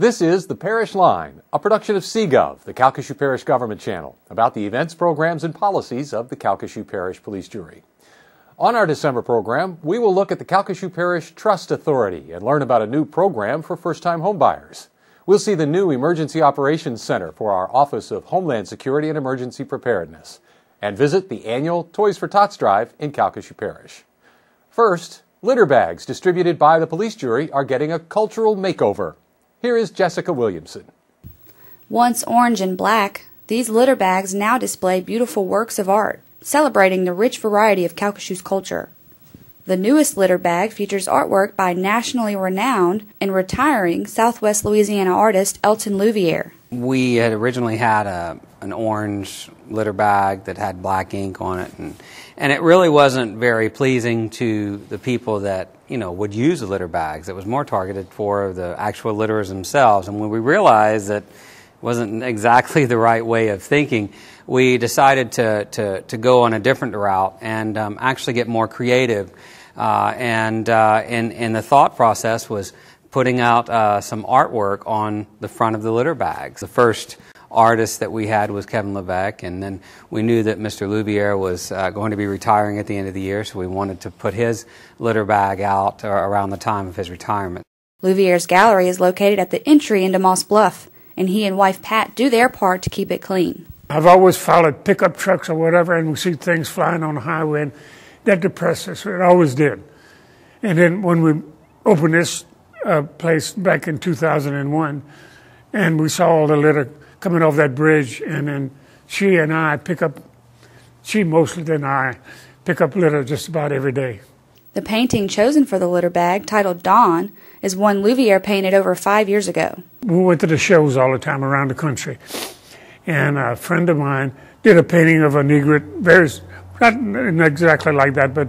This is the Parish Line, a production of CGov, the Calcasieu Parish Government Channel, about the events, programs, and policies of the Calcasieu Parish Police Jury. On our December program, we will look at the Calcasieu Parish Trust Authority and learn about a new program for first-time homebuyers. We'll see the new Emergency Operations Center for our Office of Homeland Security and Emergency Preparedness, and visit the annual Toys for Tots drive in Calcasieu Parish. First, litter bags distributed by the police jury are getting a cultural makeover. Here is Jessica Williamson. Once orange and black, these litter bags now display beautiful works of art, celebrating the rich variety of Calcasieu's culture. The newest litter bag features artwork by nationally renowned and retiring Southwest Louisiana artist Elton Louviere. We had originally had an orange litter bag that had black ink on it, and it really wasn't very pleasing to the people that would use the litter bags. It was more targeted for the actual litterers themselves. And when we realized that it wasn't exactly the right way of thinking, we decided to go on a different route and actually get more creative. And the thought process was putting out some artwork on the front of the litter bags. The first artist that we had was Kevin Levesque, and then we knew that Mr. Louviere was going to be retiring at the end of the year, so we wanted to put his litter bag out around the time of his retirement. Louviere's gallery is located at the entry into Moss Bluff, and he and wife Pat do their part to keep it clean. I've always followed pickup trucks or whatever, and we see things flying on the highway, and that depressed us. It always did. And then when we opened this place back in 2001, and we saw all the litter coming off that bridge, and then she mostly than I, pick up litter just about every day. The painting chosen for the litter bag, titled Dawn, is one Louviere painted over 5 years ago. We went to the shows all the time around the country, and a friend of mine did a painting of a Negrit, not exactly like that, but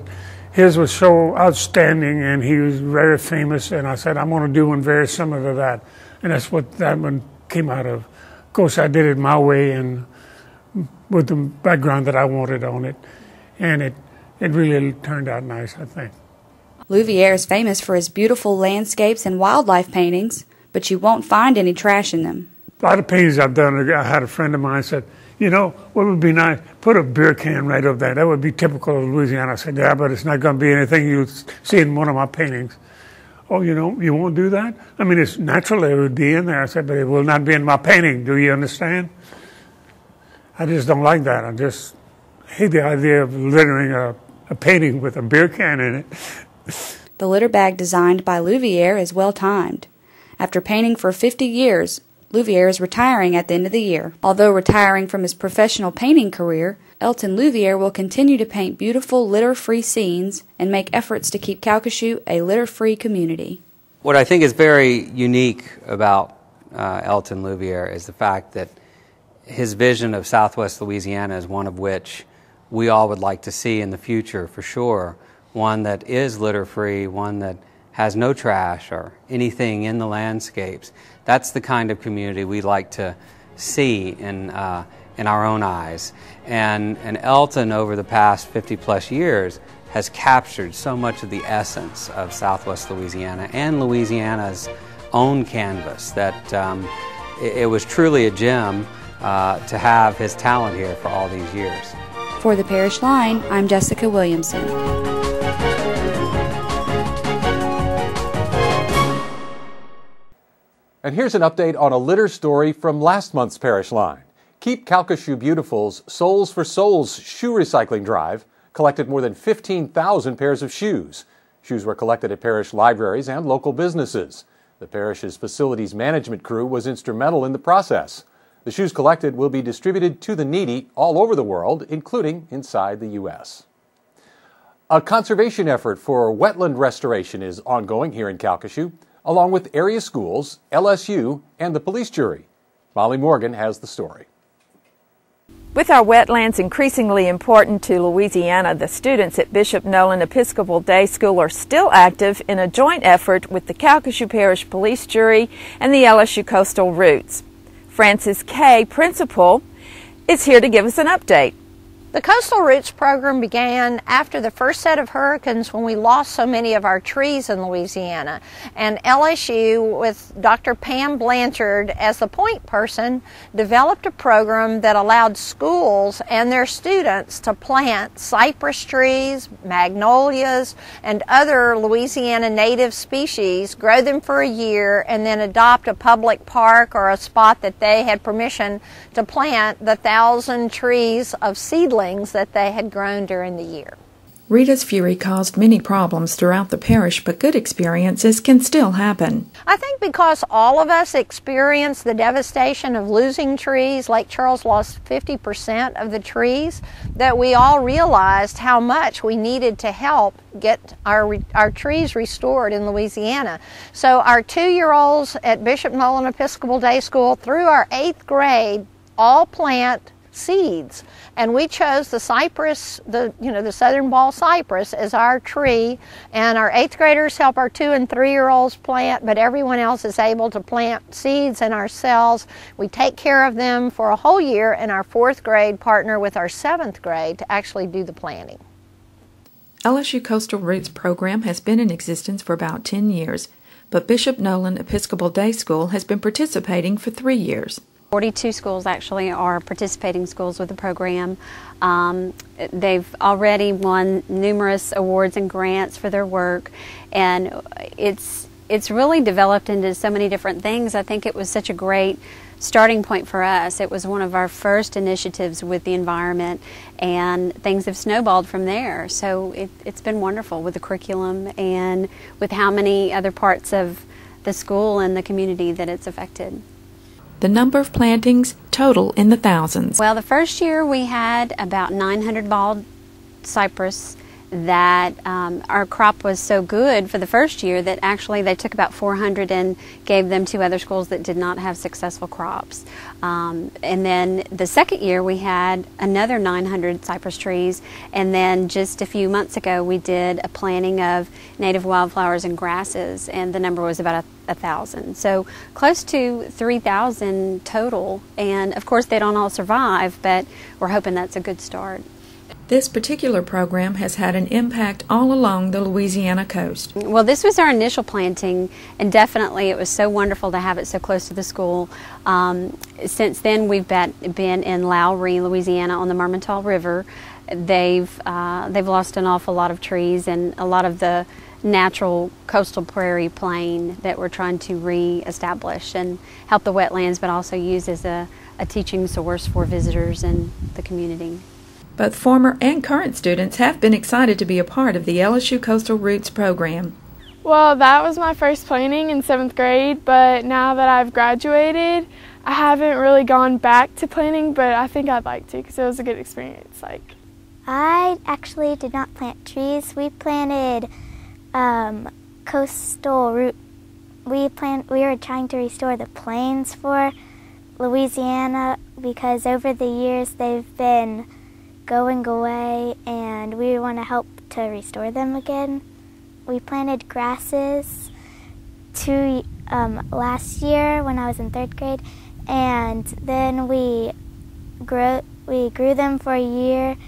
his was so outstanding, and he was very famous, and I said, I'm going to do one very similar to that, and that's what that one came out of. Of course, I did it my way and with the background that I wanted on it, and it really turned out nice, I think. Louviere is famous for his beautiful landscapes and wildlife paintings, but you won't find any trash in them. A lot of paintings I've done, I had a friend of mine said, what would be nice? Put a beer can right up there. That would be typical of Louisiana. I said, yeah, but it's not going to be anything you see in one of my paintings. Oh, you won't do that? I mean, it's naturally it would be in there. I said, but it will not be in my painting. Do you understand? I just don't like that. I just hate the idea of littering a painting with a beer can in it. The litter bag designed by Louviere is well-timed. After painting for 50 years, Louviere is retiring at the end of the year. Although retiring from his professional painting career, Elton Louviere will continue to paint beautiful litter-free scenes and make efforts to keep Calcasieu a litter-free community. What I think is very unique about Elton Louviere is the fact that his vision of Southwest Louisiana is one of which we all would like to see in the future for sure. One that is litter-free, one that has no trash or anything in the landscapes. That's the kind of community we like to see in our own eyes. And Elton, over the past 50-plus years, has captured so much of the essence of Southwest Louisiana and Louisiana's own canvas that it was truly a gem to have his talent here for all these years. For the Parish Line, I'm Jessica Williamson. And here's an update on a litter story from last month's Parish Line. Keep Calcasieu Beautiful's Souls for Souls shoe recycling drive collected more than 15,000 pairs of shoes. Shoes were collected at parish libraries and local businesses. The parish's facilities management crew was instrumental in the process. The shoes collected will be distributed to the needy all over the world, including inside the U.S. A conservation effort for wetland restoration is ongoing here in Calcasieu, along with area schools, LSU, and the police jury. Molly Morgan has the story. With our wetlands increasingly important to Louisiana, the students at Bishop Nolan Episcopal Day School are still active in a joint effort with the Calcasieu Parish Police Jury and the LSU Coastal Routes. Francis Kay, principal, is here to give us an update. The Coastal Roots program began after the first set of hurricanes when we lost so many of our trees in Louisiana. And LSU, with Dr. Pam Blanchard as the point person, developed a program that allowed schools and their students to plant cypress trees, magnolias, and other Louisiana native species, grow them for a year, and then adopt a public park or a spot that they had permission to plant the 1,000 trees of seedlings that they had grown during the year. Rita's fury caused many problems throughout the parish, but good experiences can still happen. I think because all of us experienced the devastation of losing trees, Lake Charles lost 50% of the trees, that we all realized how much we needed to help get our trees restored in Louisiana. So our 2-year-olds at Bishop Nolan Episcopal Day School through our 8th grade all plant seeds, and we chose the cypress, the southern ball cypress, as our tree, and our 8th graders help our 2- and 3-year-olds plant, but everyone else is able to plant seeds in our cells. We take care of them for a whole year, and our 4th grade partner with our 7th grade to actually do the planting. LSU Coastal Roots program has been in existence for about 10 years, but Bishop Nolan Episcopal Day School has been participating for 3 years. 42 schools actually are participating schools with the program. They've already won numerous awards and grants for their work, and it's really developed into so many different things. I think it was such a great starting point for us. It was one of our first initiatives with the environment, and things have snowballed from there. So it's been wonderful with the curriculum and with how many other parts of the school and the community that it's affected. The number of plantings total in the thousands. Well, the first year we had about 900 bald cypress that our crop was so good for the first year that actually they took about 400 and gave them to other schools that did not have successful crops. And then the second year we had another 900 cypress trees, and then just a few months ago we did a planting of native wildflowers and grasses, and the number was about 1,000. So close to 3,000 total, and of course they don't all survive, but we're hoping that's a good start. This particular program has had an impact all along the Louisiana coast. Well, this was our initial planting, and definitely it was so wonderful to have it so close to the school. Since then, we've been in Lowry, Louisiana, on the Mermentau River. They've lost an awful lot of trees and a lot of the natural coastal prairie plain that we're trying to re-establish and help the wetlands, but also use as a teaching source for visitors and the community. Both former and current students have been excited to be a part of the LSU Coastal Roots program. Well, that was my first planting in 7th grade, but now that I've graduated, I haven't really gone back to planting, but I think I'd like to because it was a good experience. I actually did not plant trees. We planted coastal root. We were trying to restore the plains for Louisiana because over the years they've been going away, and we want to help to restore them again. We planted grasses last year when I was in 3rd grade, and then we grew them for a year,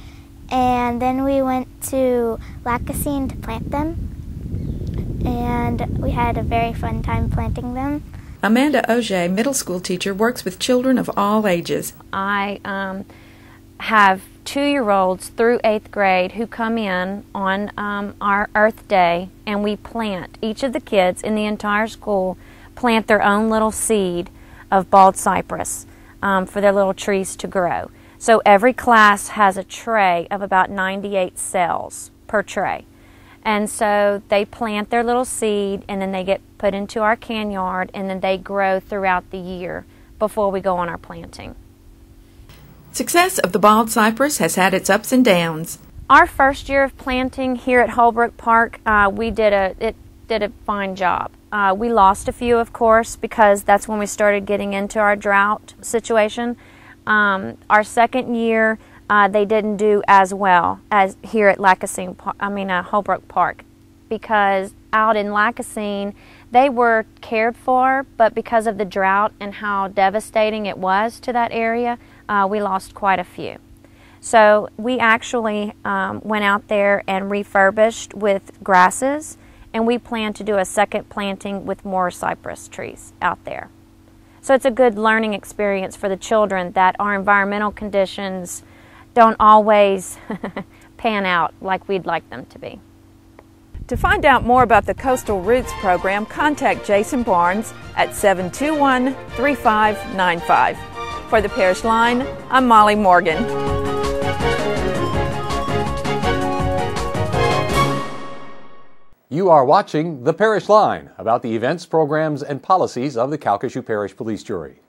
and then we went to Calcasieu to plant them, and we had a very fun time planting them. Amanda Auger, middle school teacher, works with children of all ages. I have 2-year-olds through 8th grade who come in on our Earth Day, and we plant. Each of the kids in the entire school plant their own little seed of bald cypress for their little trees to grow. So every class has a tray of about 98 cells per tray. And so they plant their little seed, and then they get put into our can yard, and then they grow throughout the year before we go on our planting. Success of the bald cypress has had its ups and downs. Our first year of planting here at Holbrook Park, we did a fine job. We lost a few, of course, because that's when we started getting into our drought situation. Our second year, they didn't do as well as here at Holbrook Park, because out in Calcasieu, they were cared for, but because of the drought and how devastating it was to that area, we lost quite a few. So we actually went out there and refurbished with grasses, and we plan to do a second planting with more cypress trees out there. So it's a good learning experience for the children that our environmental conditions don't always pan out like we'd like them to be. To find out more about the Coastal Roots program, contact Jason Barnes at 721-3595. For the Parish Line, I'm Molly Morgan. You are watching The Parish Line, about the events, programs, and policies of the Calcasieu Parish Police Jury.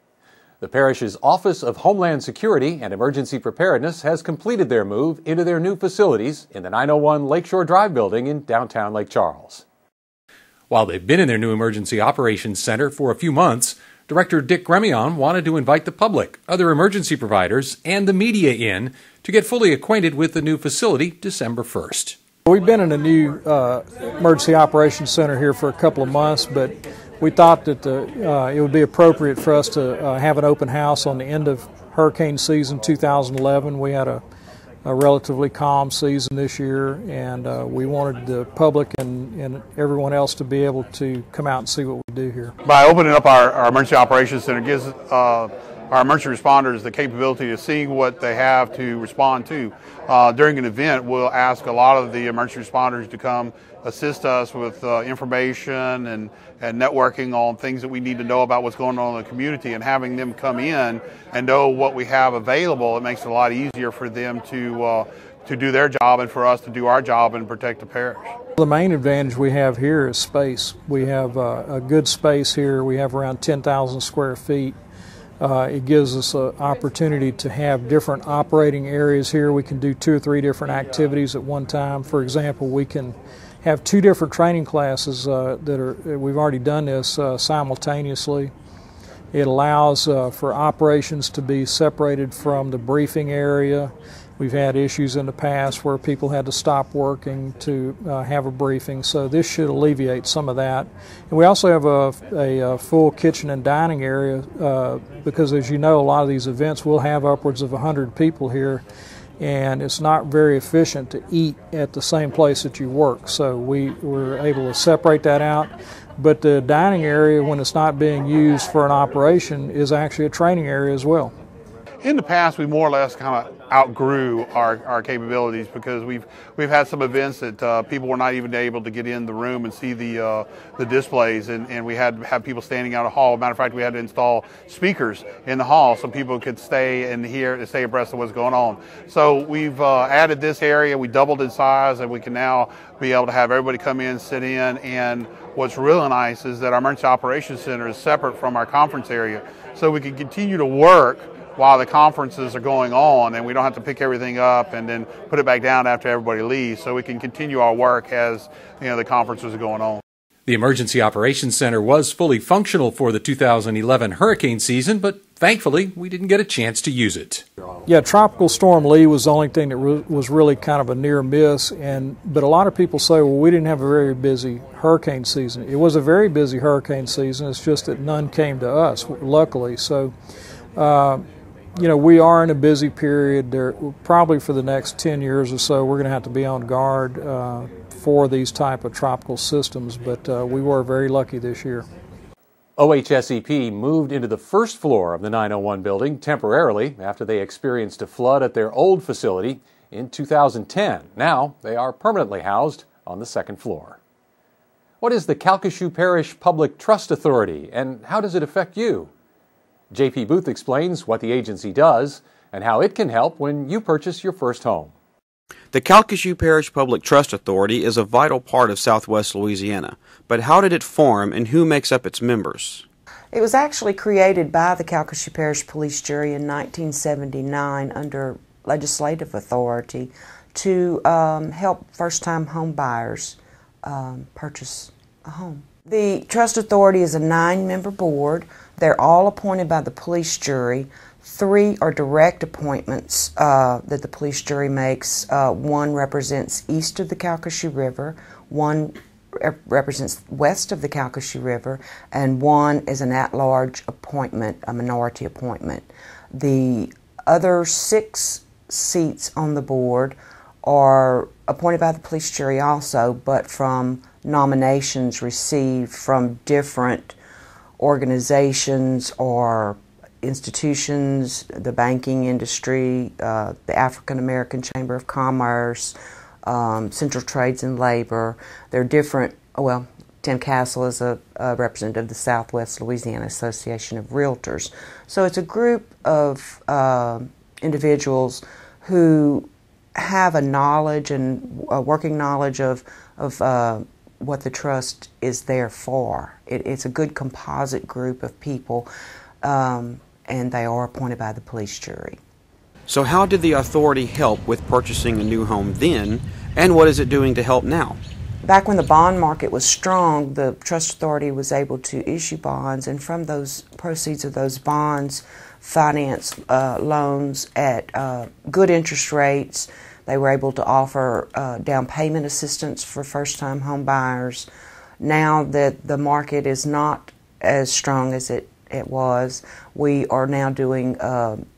The parish's Office of Homeland Security and Emergency Preparedness has completed their move into their new facilities in the 901 Lakeshore Drive building in downtown Lake Charles. While they've been in their new Emergency Operations Center for a few months, Director Dick Gremion wanted to invite the public, other emergency providers, and the media in to get fully acquainted with the new facility December 1st. We've been in a new Emergency Operations Center here for a couple of months, but we thought that it would be appropriate for us to have an open house on the end of hurricane season 2011. We had a relatively calm season this year, and we wanted the public and everyone else to be able to come out and see what we do here. By opening up our Emergency Operations Center, gives our emergency responders the capability of seeing what they have to respond to. During an event, we'll ask a lot of the emergency responders to come assist us with information and networking on things that we need to know about what's going on in the community, and having them come in and know what we have available. It makes it a lot easier for them to do their job and for us to do our job and protect the parish. The main advantage we have here is space. We have a good space here. We have around 10,000 square feet. It gives us an opportunity to have different operating areas here. We can do 2 or 3 different activities at one time. For example, we can have 2 different training classes we've already done this simultaneously. It allows for operations to be separated from the briefing area. We've had issues in the past where people had to stop working to have a briefing, so this should alleviate some of that. And we also have a full kitchen and dining area because, as you know, a lot of these events will have upwards of 100 people here, and it's not very efficient to eat at the same place that you work, so we were able to separate that out. But the dining area, when it's not being used for an operation, is actually a training area as well. In the past, we more or less kind of outgrew our capabilities, because we've had some events that people were not even able to get in the room and see the displays, and we had to have people standing out of the hall. Matter of fact, we had to install speakers in the hall so people could stay and hear and stay abreast of what's going on. So we've added this area. We doubled in size, and we can now be able to have everybody come in, sit in. And what's really nice is that our Emergency Operations Center is separate from our conference area, so we can continue to work while the conferences are going on, and we don't have to pick everything up and then put it back down after everybody leaves, so we can continue our work as the conferences are going on. The Emergency Operations Center was fully functional for the 2011 hurricane season, but thankfully we didn't get a chance to use it. Yeah, Tropical Storm Lee was the only thing that was really kind of a near miss, but a lot of people say, well, we didn't have a very busy hurricane season. It was a very busy hurricane season, it's just that none came to us, luckily. So we are in a busy period. Probably for the next 10 years or so, we're going to have to be on guard for these type of tropical systems, but we were very lucky this year. OHSEP moved into the first floor of the 901 building temporarily after they experienced a flood at their old facility in 2010. Now they are permanently housed on the second floor. What is the Calcasieu Parish Public Trust Authority, and how does it affect you? J.P. Booth explains what the agency does and how it can help when you purchase your first home. The Calcasieu Parish Public Trust Authority is a vital part of Southwest Louisiana, but how did it form and who makes up its members? It was actually created by the Calcasieu Parish Police Jury in 1979 under legislative authority to help first-time home buyers purchase a home. The Trust Authority is a 9-member board. They're all appointed by the police jury. 3 are direct appointments that the police jury makes. 1 represents east of the Calcasieu River, 1 represents west of the Calcasieu River, and 1 is an at-large appointment, a minority appointment. The other 6 seats on the board are appointed by the police jury also, but from nominations received from different organizations or institutions, the banking industry, the African American Chamber of Commerce, Central Trades and Labor. There are different, well, Tim Castle is a representative of the Southwest Louisiana Association of Realtors. So it's a group of individuals who have a knowledge and a working knowledge of what the trust is there for. It's a good composite group of people, and they are appointed by the police jury. So how did the authority help with purchasing a new home then, and what is it doing to help now? Back when the bond market was strong, the trust authority was able to issue bonds, and from those proceeds of those bonds, finance loans at good interest rates. They were able to offer down payment assistance for first-time home buyers. Now that the market is not as strong as it was, we are now doing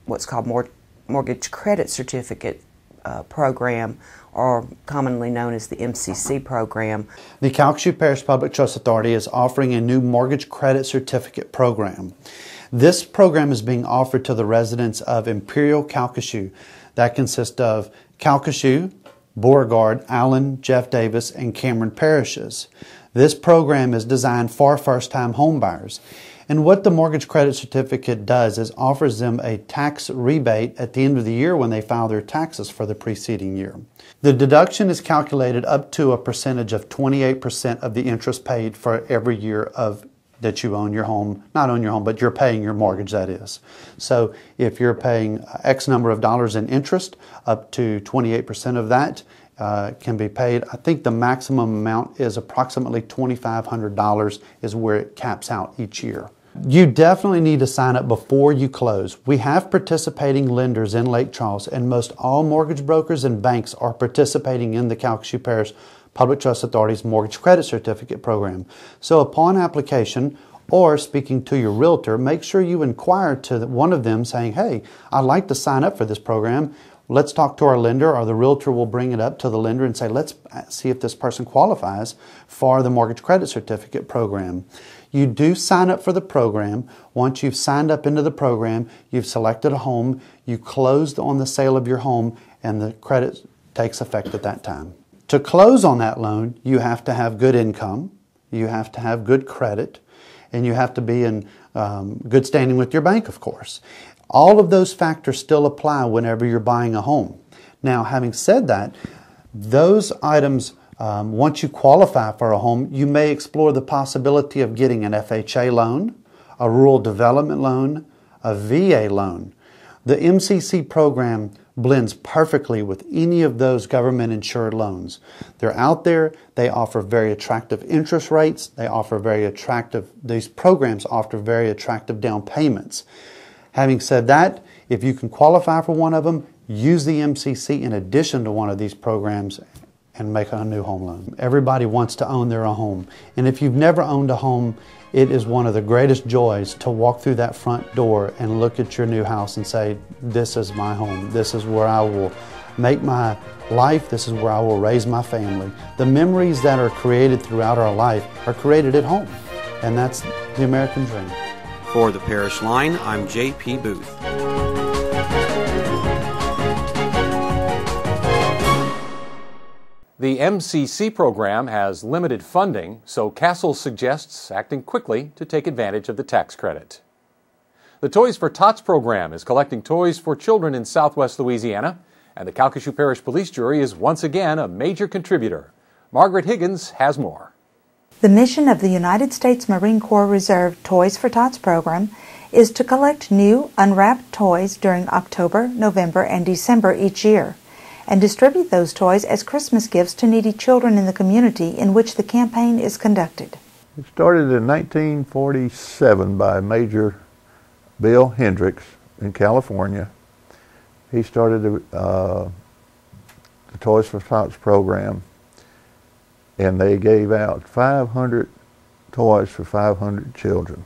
what's called mortgage credit certificate program, or commonly known as the MCC program. The Calcasieu Parish Public Trust Authority is offering a new mortgage credit certificate program. This program is being offered to the residents of Imperial Calcasieu. That consists of Calcasieu, Beauregard, Allen, Jeff Davis, and Cameron parishes. This program is designed for first-time homebuyers. And what the mortgage credit certificate does is offers them a tax rebate at the end of the year when they file their taxes for the preceding year. The deduction is calculated up to a percentage of 28% of the interest paid for every year that you own your home, not own your home, but you're paying your mortgage, that is. So if you're paying X number of dollars in interest, up to 28% of that can be paid. I think the maximum amount is approximately $2,500 is where it caps out each year. You definitely need to sign up before you close. We have participating lenders in Lake Charles, and most all mortgage brokers and banks are participating in the Calcasieu Parish Public Trust Authority's Mortgage Credit Certificate Program. So upon application or speaking to your realtor, make sure you inquire to one of them saying, hey, I'd like to sign up for this program. Let's talk to our lender, or the realtor will bring it up to the lender and say, let's see if this person qualifies for the Mortgage Credit Certificate Program. You do sign up for the program. Once you've signed up into the program, you've selected a home, you closed on the sale of your home, and the credit takes effect at that time. To close on that loan, you have to have good income, you have to have good credit, and you have to be in good standing with your bank, of course. All of those factors still apply whenever you're buying a home. Now, having said that, those items, once you qualify for a home, you may explore the possibility of getting an FHA loan, a rural development loan, a VA loan. The MCC program blends perfectly with any of those government-insured loans. They're out there. They offer very attractive interest rates. These programs offer very attractive down payments. Having said that, if you can qualify for one of them, use the MCC in addition to one of these programs and make a new home loan. Everybody wants to own their own home. And if you've never owned a home, it is one of the greatest joys to walk through that front door and look at your new house and say, this is my home. This is where I will make my life. This is where I will raise my family. The memories that are created throughout our life are created at home. And that's the American dream. For the Parish Line, I'm J.P. Booth. The MCC program has limited funding, so Castle suggests acting quickly to take advantage of the tax credit. The Toys for Tots program is collecting toys for children in Southwest Louisiana, and the Calcasieu Parish Police Jury is once again a major contributor. Margaret Higgins has more. The mission of the United States Marine Corps Reserve Toys for Tots program is to collect new, unwrapped toys during October, November, and December each year, and distribute those toys as Christmas gifts to needy children in the community in which the campaign is conducted. It started in 1947 by Major Bill Hendricks in California. He started the Toys for Tots program, and they gave out 500 toys for 500 children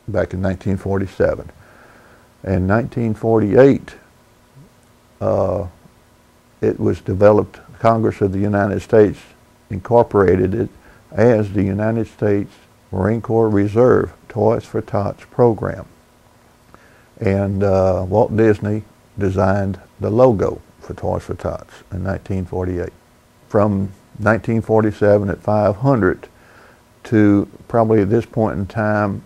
back in 1947. In 1948, it was developed, Congress of the United States incorporated it as the United States Marine Corps Reserve Toys for Tots program. And Walt Disney designed the logo for Toys for Tots in 1948. From 1947 at 500 to probably at this point in time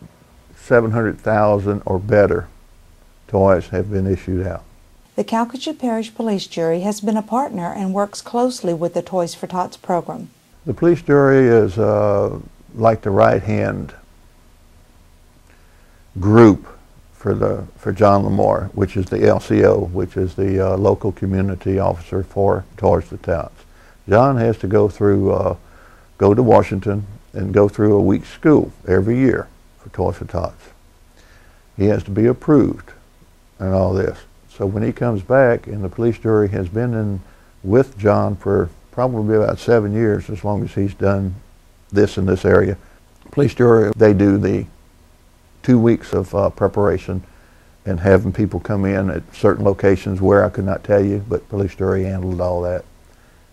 700,000 or better toys have been issued out. The Calcasieu Parish Police Jury has been a partner and works closely with the Toys for Tots program. The police jury is like the right-hand group for John Lamar, which is the LCO, which is the local community officer for Toys for Tots. John has to go to Washington and go through a week's school every year for Toys for Tots. He has to be approved and all this. So when he comes back, and the police jury has been in with John for probably about 7 years, as long as he's done this in this area. Police jury, they do the 2 weeks of preparation and having people come in at certain locations where I could not tell you, but police jury handled all that,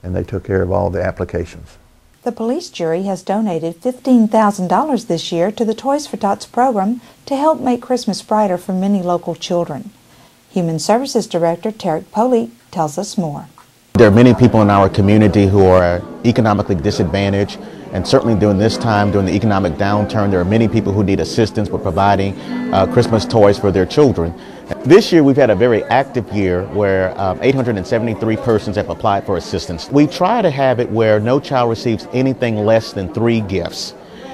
and they took care of all the applications. The police jury has donated $15,000 this year to the Toys for Tots program to help make Christmas brighter for many local children. Human Services Director Tarek Poley tells us more. There are many people in our community who are economically disadvantaged, and certainly during this time, during the economic downturn, there are many people who need assistance with providing Christmas toys for their children. This year we've had a very active year where 873 persons have applied for assistance. We try to have it where no child receives anything less than 3 gifts.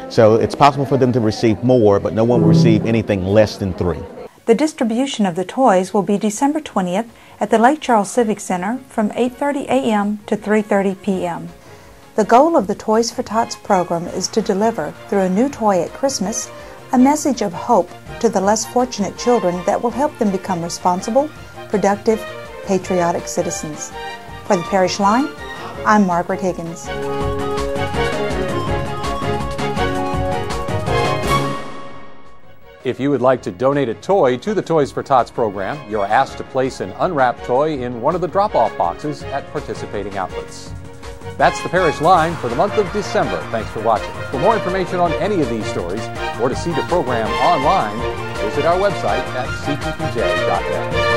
So it's possible for them to receive more, but no one will receive anything less than 3. The distribution of the toys will be December 20th at the Lake Charles Civic Center from 8:30 a.m. to 3:30 p.m. The goal of the Toys for Tots program is to deliver, through a new toy at Christmas, a message of hope to the less fortunate children that will help them become responsible, productive, patriotic citizens. For the Parish Line, I'm Margaret Higgins. If you would like to donate a toy to the Toys for Tots program, you're asked to place an unwrapped toy in one of the drop-off boxes at participating outlets. That's the Parish Line for the month of December. Thanks for watching. For more information on any of these stories or to see the program online, visit our website at cppj.net.